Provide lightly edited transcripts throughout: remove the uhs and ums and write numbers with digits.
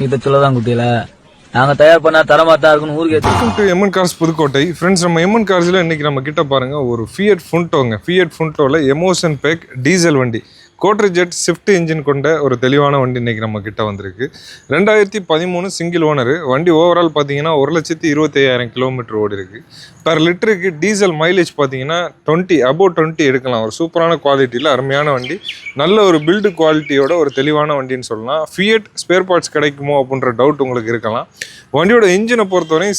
இதை சொல்லதான் குட்டியில நாங்க தயார் பண்ணா தரமா தான் இருக்குன்னு ஊருக்கு எம்என் கார்ஸ் புதுக்கோட்டை. ஃப்ரெண்ட்ஸ், நம்ம எம்என் கார்ஸ்ல இன்னைக்கு நம்ம கிட்ட பாருங்க ஒரு ஃபியட் ஃபுண்டோங்க. ஃபியட் ஃபுண்டோல எமோஷன் பேக் டீசல் வண்டி, கோட்டர் ஜெட் ஸ்விஃப்ட் இன்ஜின் கொண்ட ஒரு தெளிவான வண்டி இன்னைக்கு நம்ம கிட்ட வந்திருக்கு. 2013 சிங்கிள் ஓனர் வண்டி. ஓவரால் பார்த்தீங்கன்னா 1,25,000 கிலோமீட்டர் ஓடி இருக்கு. பர் லிட்டருக்கு டீசல் மைலேஜ் பார்த்தீங்கன்னா 20 எடுக்கலாம். ஒரு சூப்பரான குவாலிட்டியில் அருமையான வண்டி, நல்ல ஒரு பில்டு குவாலிட்டியோட ஒரு தெளிவான வண்டின்னு சொல்லலாம். ஃபியட் ஸ்பேர் பார்ட்ஸ் கிடைக்குமோ அப்படின்ற டவுட் உங்களுக்கு இருக்கலாம். வண்டியோட இன்ஜினை பொறுத்தவரையும்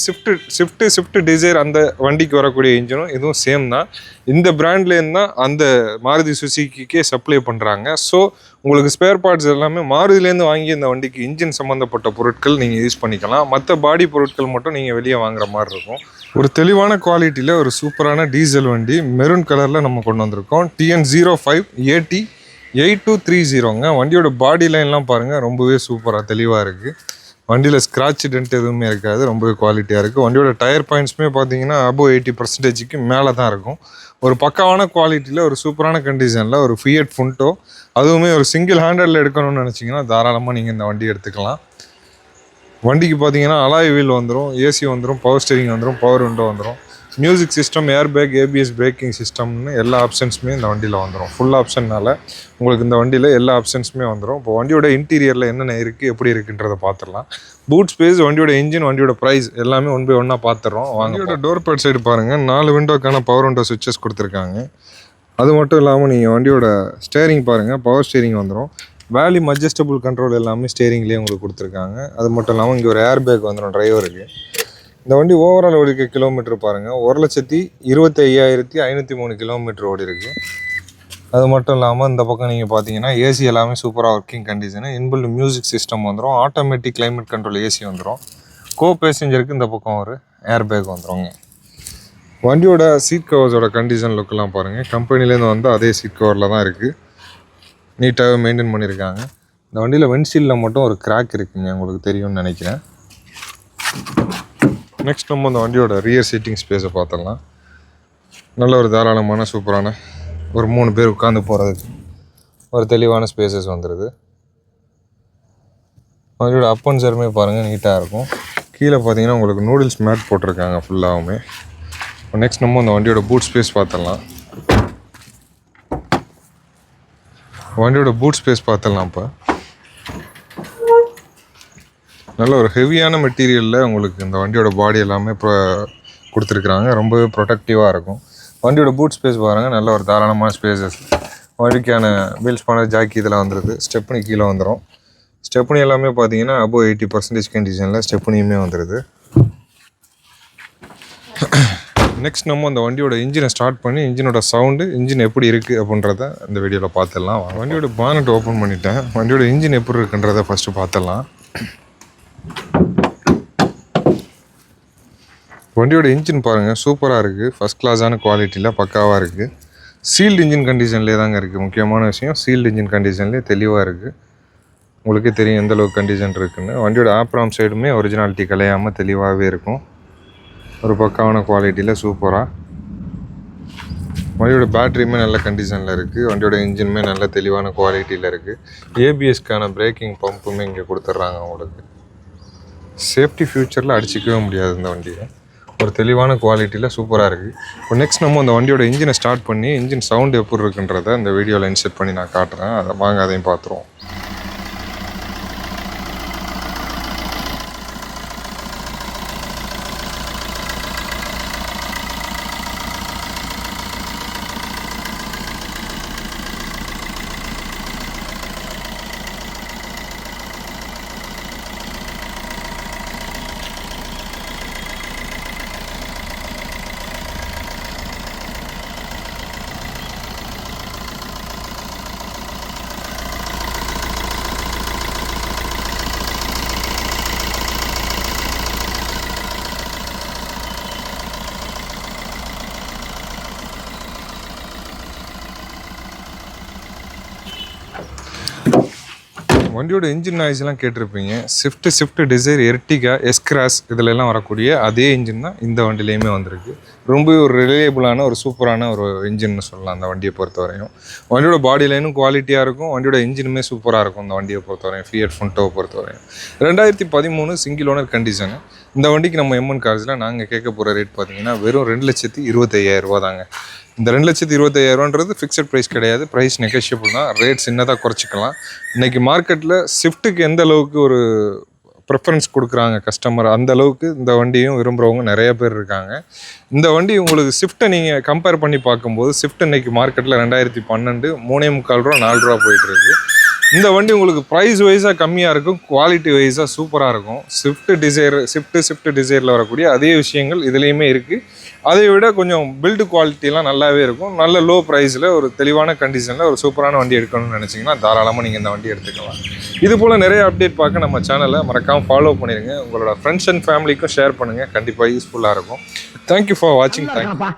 ஸ்விஃப்ட் டிசைர் அந்த வண்டிக்கு வரக்கூடிய இன்ஜினும் இதுவும் சேம் தான். இந்த பிராண்ட்லேருந்து தான் அந்த மாருதி சுசுக்கிக்கே சப்ளை பண்ணுறாங்க. ஸோ உங்களுக்கு ஸ்பேர் பார்ட்ஸ் எல்லாமே மாருதிலேருந்து வாங்கி இந்த வண்டிக்கு இன்ஜின் சம்மந்தப்பட்ட பொருட்கள் நீங்கள் யூஸ் பண்ணிக்கலாம். மற்ற பாடி பொருட்கள் மட்டும் நீங்கள் வெளியே வாங்குற மாதிரி இருக்கும். ஒரு தெளிவான குவாலிட்டியில் ஒரு சூப்பரான டீசல் வண்டி மெரூன் கலரில் நம்ம கொண்டு வந்திருக்கோம். TN05 AT 8230ங்க. வண்டியோட பாடி லைன்லாம் பாருங்கள், ரொம்பவே சூப்பராக தெளிவாக இருக்குது. வண்டியில் ஸ்க்ராட்ச் டென்ட் எதுவுமே இருக்காது, ரொம்பவே குவாலிட்டியாக இருக்குது. வண்டியோட டயர் பாயிண்ட்ஸுமே பார்த்தீங்கன்னா அபோவ் 80%க்கு மேலே தான் இருக்கும். ஒரு பக்காவான குவாலிட்டியில் ஒரு சூப்பரான கண்டிஷனில் ஒரு ஃபியட் ஃபுண்டோ, அதுவுமே ஒரு சிங்கிள் ஹேண்டலில் எடுக்கணும்னு நினச்சிங்கன்னா தாராளமாக நீங்கள் இந்த வண்டி எடுத்துக்கலாம். வண்டிக்கு பார்த்தீங்கன்னா அலாய் வீல் வந்துடும், ஏசி வந்துடும், பவர் ஸ்டீரிங் வந்துடும், பவர் விண்டோ வந்துடும், music system, air bag, ABS braking சிஸ்டம்னு எல்லா ஆப்ஷன்ஸுமே இந்த வண்டியில் வந்துடும். ஃபுல் ஆப்ஷன்னால் உங்களுக்கு இந்த வண்டியில் எல்லா ஆப்ஷன்ஸுமே வந்துடும். இப்போ வண்டியோட இன்டீரியரில் என்னென்ன இருக்குது, எப்படி இருக்குன்றதை பார்த்துடலாம். பூட் ஸ்பேஸ், வண்டியோட இன்ஜின், வண்டியோட ப்ரைஸ் எல்லாமே ஒன் பை ஒன்னாக பார்த்துடுறோம். வண்டியோட டோர் பேட் சைடு பாருங்கள், 4 விண்டோக்கான பவர் விண்டோ சுவிட்சஸ் கொடுத்துருக்காங்க. அது மட்டும் இல்லாமல் நீங்கள் வண்டியோட ஸ்டேரிங் பாருங்கள், பவர் ஸ்டேரிங் வந்துடும். வேல்யூம் அட்ஜஸ்டபுள் கண்ட்ரோல் எல்லாமே ஸ்டேரிங்லேயே உங்களுக்கு கொடுத்துருக்காங்க. அது மட்டும் இல்லாமல் இங்கே ஒரு ஏர் பேக் வந்துடும் டிரைவருக்கு. இந்த வண்டி ஓவரால் ஓடிக்க கிலோமீட்டர் பாருங்கள், 1,25,503 கிலோமீட்டர் ஓடி இருக்குது. அது மட்டும் இல்லாமல் இந்த பக்கம் நீங்கள் பார்த்தீங்கன்னா ஏசி எல்லாமே சூப்பராக working condition. Inbuilt music system வந்துடும், ஆட்டோமேட்டிக் கிளைமேட் கண்ட்ரோல் ஏசி வந்துடும். கோ பேசஞ்சருக்கு இந்த பக்கம் ஒரு ஏர் பேக் வந்துடுங்க. வண்டியோட சீட் கவர்ஸோட கண்டிஷன் லுக்கெல்லாம் பாருங்கள், கம்பெனிலேருந்து வந்து அதே சீட் கவரில் தான் இருக்குது. நீட்டாகவே மெயின்டைன் பண்ணியிருக்காங்க. இந்த வண்டியில் விண்ட்ஷீல்டில் மட்டும் ஒரு கிராக் இருக்குங்க, உங்களுக்கு தெரியும்னு நினைக்கிறேன். நெக்ஸ்ட் நம்ம இந்த வண்டியோட ரியர் சீட்டிங் ஸ்பேஸை பார்த்துடலாம். நல்ல ஒரு தாராளமான சூப்பரான ஒரு 3 பேர் உட்காந்து போகிறதுக்கு ஒரு தெளிவான ஸ்பேசஸ் வந்துடுது. வண்டியோட அப் அண்ட் சருமே பாருங்கள், நீட்டாக இருக்கும். கீழே பார்த்தீங்கன்னா உங்களுக்கு நூடுல்ஸ் மேட் போட்டிருக்காங்க ஃபுல்லாகவுமே. நெக்ஸ்ட் நம்ம இந்த வண்டியோட பூட் ஸ்பேஸ் பார்த்துடலாம். வண்டியோட பூட் ஸ்பேஸ் பார்த்துடலாம். இப்போ நல்ல ஒரு ஹெவியான மெட்டீரியலில் உங்களுக்கு இந்த வண்டியோட பாடி எல்லாமே இப்போ கொடுத்துருக்குறாங்க, ரொம்பவே ப்ரொடக்டிவாக இருக்கும். வண்டியோட பூட் ஸ்பேஸ் பாருங்கள், நல்ல ஒரு தாராளமான ஸ்பேசஸ். வண்டிக்கான வீல்ஸ் பண்ண ஜாக்கி இதில் வந்துடுது. ஸ்டெப்னி கீழே வந்துடும். ஸ்டெப்னி எல்லாமே பார்த்தீங்கன்னா அபோவ் 80% கண்டிஷனில் ஸ்டெப்னியுமே வந்துடுது. நெக்ஸ்ட் நம்ம அந்த வண்டியோட இன்ஜினை ஸ்டார்ட் பண்ணி இன்ஜினோட சவுண்டு, இன்ஜின் எப்படி இருக்குது அப்படின்றத இந்த வீடியோவில் பார்த்துடலாம். வண்டியோட பானட் ஓப்பன் பண்ணிட்டேன். வண்டியோட இன்ஜின் எப்படி இருக்குன்றதை ஃபஸ்ட்டு பார்த்துடலாம். வண்டியோட இன்ஜின் பாருங்கள், சூப்பராக இருக்குது. ஃபஸ்ட் கிளாஸான குவாலிட்டியில் பக்காவாக இருக்குது. சீல்டு இன்ஜின் கண்டிஷன்லேயே தாங்க இருக்குது. முக்கியமான விஷயம், சீல்டு இன்ஜின் கண்டிஷன்லேயே தெளிவாக இருக்குது. உங்களுக்கே தெரியும் எந்தளவுக்கு கண்டிஷன் இருக்குதுன்னு. வண்டியோட ஆப்ராம் சைடுமே ஒரிஜினாலிட்டி கலையாமல் தெளிவாகவே இருக்கும். ஒரு பக்காவான குவாலிட்டியில் சூப்பராக. வண்டியோட பேட்டரியுமே நல்ல கண்டிஷனில் இருக்குது. வண்டியோட இன்ஜினுமே நல்ல தெளிவான குவாலிட்டியில் இருக்குது. ABSக்கான பிரேக்கிங் பம்புமே இங்கே கொடுத்துட்றாங்க உங்களுக்கு. சேஃப்டி ஃபியூச்சரில் அடிச்சிக்கவே முடியாது இந்த வண்டியை. ஒரு தெளிவான குவாலிட்டியில் சூப்பராக இருக்குது. இப்போ நெக்ஸ்ட் நம்ம அந்த வண்டியோட இன்ஜினை ஸ்டார்ட் பண்ணி இன்ஜின் சவுண்டு எப்படி இருக்குன்றதை இந்த வீடியோவில் இன்செர்ட் பண்ணி நான் காட்டுறேன். அதை வாங்க அதையும் பார்த்துருவோம். வண்டியோட இன்ஜின் நாய்ஸ்லாம் கேட்டிருப்பீங்க. ஸ்விஃப்ட் டிசைர், எர்டிகா, எஸ்கிராஸ் இதில் எல்லாம் வரக்கூடிய அதே இன்ஜின் தான் இந்த வண்டியிலையுமே வந்திருக்கு. ரொம்ப ஒரு ரிலையபிளான ஒரு சூப்பரான ஒரு இன்ஜின்னு சொல்லலாம் அந்த வண்டியை பொறுத்தவரையும். வண்டியோட பாடி லைனும் குவாலிட்டியாக இருக்கும், வண்டியோட இன்ஜினுமே சூப்பராக இருக்கும் இந்த வண்டியை பொறுத்தவரையும், ஃபியட் ஃபுண்டோவை பொறுத்தவரையும். 2013 சிங்கிள் ஓனர் கண்டிஷனு. இந்த வண்டிக்கு நம்ம எம்என் கார்ஸில் நாங்கள் கேட்க போகிற ரேட் பார்த்தீங்கன்னா வெறும் 2,25,000 தாங்க. இந்த 2,25,000 ஃபிக்ஸட் ப்ரைஸ் கிடையாது, ப்ரைஸ் நெகோஷியபிள் தான். ரேட் சின்னதாக குறைச்சிக்கலாம். இன்றைக்கி மார்க்கெட்டில் ஸ்விஃப்ட்டுக்கு எந்த அளவுக்கு ஒரு ப்ரிஃபரன்ஸ் கொடுக்குறாங்க கஸ்டமர், அந்த அளவுக்கு இந்த வண்டியும் விரும்புகிறவங்க நிறைய பேர் இருக்காங்க. இந்த வண்டி உங்களுக்கு ஸ்விஃப்ட்டை நீங்கள் கம்பேர் பண்ணி பார்க்கும்போது ஸ்விஃப்ட் இன்றைக்கி மார்க்கெட்டில் 2012 3.25 ரூபா 4 ரூபா போயிட்டுருக்கு. இந்த வண்டி உங்களுக்கு ப்ரைஸ் வைஸாக கம்மியாக இருக்கும், குவாலிட்டி வைஸாக சூப்பராக இருக்கும். ஸ்விஃப்ட் டிசைரில் வரக்கூடிய அதே விஷயங்கள் இதுலேயுமே இருக்குது. அதை விட கொஞ்சம் பில்டு குவாலிட்டிலாம் நல்லாவே இருக்கும். நல்ல லோ ப்ரைஸில் ஒரு தெளிவான கண்டிஷனில் ஒரு சூப்பரான வண்டி எடுக்கணும்னு நினச்சிங்கன்னா தாராளமாக நீங்கள் இந்த வண்டி எடுத்துக்கலாம். இது போல் நிறைய அப்டேட் பார்க்க நம்ம சேனலை மறக்காமல் ஃபாலோ பண்ணிடுங்க. உங்களோட ஃப்ரெண்ட்ஸ் அண்ட் ஃபேமிலிக்கும் ஷேர் பண்ணுங்கள், கண்டிப்பாக யூஸ்ஃபுல்லாக இருக்கும். தேங்க்யூ ஃபார் வாட்சிங். தேங்க்யூ.